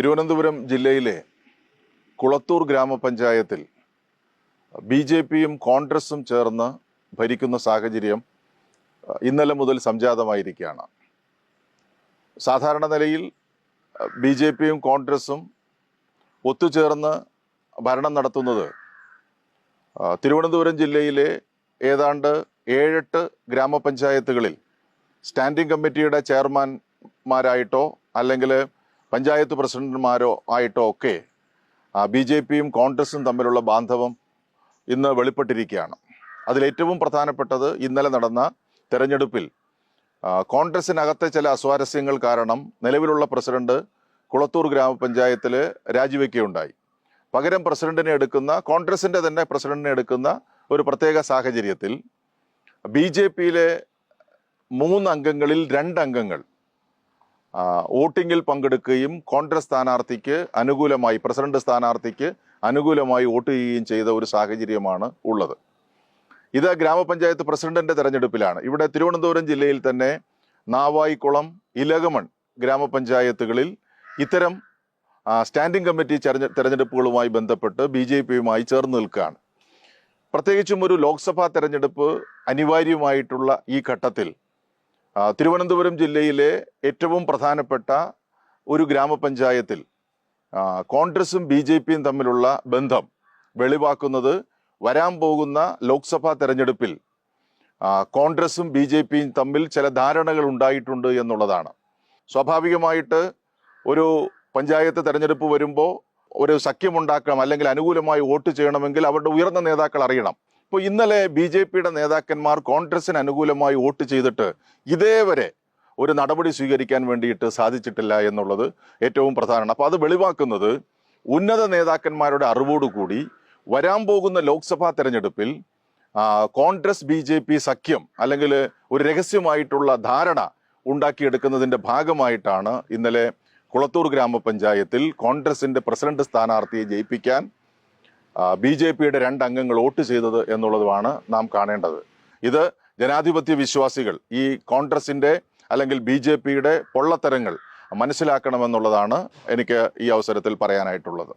തിരുവനന്തപുരം ജില്ലയിലെ കുളത്തൂർ ഗ്രാമപഞ്ചായത്തിൽ ബി.ജെ.പിയും കോൺഗ്രസും ചേർന്ന് ഭരിക്കുന്ന സാഹചര്യം ഇന്നലെ മുതൽ സംജാതമായിരിക്കുകയാണ്. സാധാരണ നിലയിൽ ബി.ജെ.പിയും കോൺഗ്രസും ഒത്തുചേർന്ന് ഭരണം നടത്തുന്നത് തിരുവനന്തപുരം ജില്ലയിലെ ഏതാണ്ട് 7-8 ഗ്രാമപഞ്ചായത്തുകളിൽ സ്റ്റാൻഡിംഗ് കമ്മിറ്റിയുടെ ചെയർമാൻമാരായിട്ടോ അല്ലെങ്കിൽ പഞ്ചായത്ത് പ്രസിഡന്റുമാരോ ആയിട്ടോ ഒക്കെ ബി.ജെ.പിയും കോൺഗ്രസും തമ്മിലുള്ള ബാന്ധവം ഇന്ന് വെളിപ്പെട്ടിരിക്കുകയാണ്. അതിലേറ്റവും പ്രധാനപ്പെട്ടത് ഇന്നലെ നടന്ന തെരഞ്ഞെടുപ്പിൽ കോൺഗ്രസിനകത്തെ ചില അസ്വാരസ്യങ്ങൾ കാരണം നിലവിലുള്ള പ്രസിഡന്റ് കുളത്തൂർ ഗ്രാമപഞ്ചായത്തിൽ രാജിവെക്കുകയുണ്ടായി. പകരം പ്രസിഡന്റിനെ എടുക്കുന്ന, കോൺഗ്രസിൻ്റെ തന്നെ പ്രസിഡന്റിനെ എടുക്കുന്ന ഒരു പ്രത്യേക സാഹചര്യത്തിൽ ബി.ജെ.പിയിലെ 3 അംഗങ്ങളിൽ 2 അംഗങ്ങൾ വോട്ടിങ്ങിൽ പങ്കെടുക്കുകയും കോൺഗ്രസ് സ്ഥാനാർത്ഥിക്ക് അനുകൂലമായി, പ്രസിഡന്റ് സ്ഥാനാർത്ഥിക്ക് അനുകൂലമായി വോട്ട് ചെയ്യുകയും ചെയ്ത ഒരു സാഹചര്യമാണ് ഉള്ളത്. ഇത് ഗ്രാമപഞ്ചായത്ത് പ്രസിഡന്റിന്റെ തെരഞ്ഞെടുപ്പിലാണ്. ഇവിടെ തിരുവനന്തപുരം ജില്ലയിൽ തന്നെ നാവായിക്കുളം, ഇലകമൺ ഗ്രാമപഞ്ചായത്തുകളിൽ ഇത്തരം സ്റ്റാൻഡിംഗ് കമ്മിറ്റി തെരഞ്ഞെടുപ്പുകളുമായി ബന്ധപ്പെട്ട് ബി.ജെ.പിയുമായി ചേർന്ന് നിൽക്കുകയാണ്. പ്രത്യേകിച്ചും ഒരു ലോക്സഭാ തെരഞ്ഞെടുപ്പ് അനിവാര്യമായിട്ടുള്ള ഈ ഘട്ടത്തിൽ തിരുവനന്തപുരം ജില്ലയിലെ ഏറ്റവും പ്രധാനപ്പെട്ട ഒരു ഗ്രാമപഞ്ചായത്തിൽ കോൺഗ്രസും ബി.ജെ.പിയും തമ്മിലുള്ള ബന്ധം വെളിവാക്കുന്നത് വരാൻ പോകുന്ന ലോക്സഭാ തെരഞ്ഞെടുപ്പിൽ കോൺഗ്രസും ബി.ജെ.പിയും തമ്മിൽ ചില ധാരണകൾ ഉണ്ടായിട്ടുണ്ട് എന്നുള്ളതാണ്. സ്വാഭാവികമായിട്ട് ഒരു പഞ്ചായത്ത് തെരഞ്ഞെടുപ്പ് വരുമ്പോൾ ഒരു സഖ്യമുണ്ടാക്കണം, അല്ലെങ്കിൽ അനുകൂലമായി വോട്ട് ചെയ്യണമെങ്കിൽ അവരുടെ ഉയർന്ന നേതാക്കൾ അറിയണം. ഇപ്പോൾ ഇന്നലെ ബി.ജെ.പിയുടെ നേതാക്കന്മാർ കോൺഗ്രസിന് അനുകൂലമായി വോട്ട് ചെയ്തിട്ട് ഇതേവരെ ഒരു നടപടി സ്വീകരിക്കാൻ വേണ്ടിയിട്ട് സാധിച്ചിട്ടില്ല എന്നുള്ളത് ഏറ്റവും പ്രധാനമാണ്. അപ്പോൾ അത് വെളിവാക്കുന്നത് ഉന്നത നേതാക്കന്മാരുടെ അറിവോടുകൂടി വരാൻ പോകുന്ന ലോക്സഭാ തെരഞ്ഞെടുപ്പിൽ കോൺഗ്രസ് ബി.ജെ.പി സഖ്യം അല്ലെങ്കിൽ ഒരു രഹസ്യമായിട്ടുള്ള ധാരണ ഉണ്ടാക്കിയെടുക്കുന്നതിൻ്റെ ഭാഗമായിട്ടാണ് ഇന്നലെ കുളത്തൂർ ഗ്രാമപഞ്ചായത്തിൽ കോൺഗ്രസിൻ്റെ പ്രസിഡന്റ് സ്ഥാനാർത്ഥിയെ ജയിപ്പിക്കാൻ ബി.ജെ.പിയുടെ 2 അംഗങ്ങൾ വോട്ട് ചെയ്തത് എന്നുള്ളതുമാണ് നാം കാണേണ്ടത്. ഇത് ജനാധിപത്യ വിശ്വാസികൾ ഈ കോൺഗ്രസിൻ്റെ അല്ലെങ്കിൽ ബി.ജെ.പിയുടെ പൊള്ളത്തരങ്ങൾ മനസ്സിലാക്കണമെന്നുള്ളതാണ് എനിക്ക് ഈ അവസരത്തിൽ പറയാനായിട്ടുള്ളത്.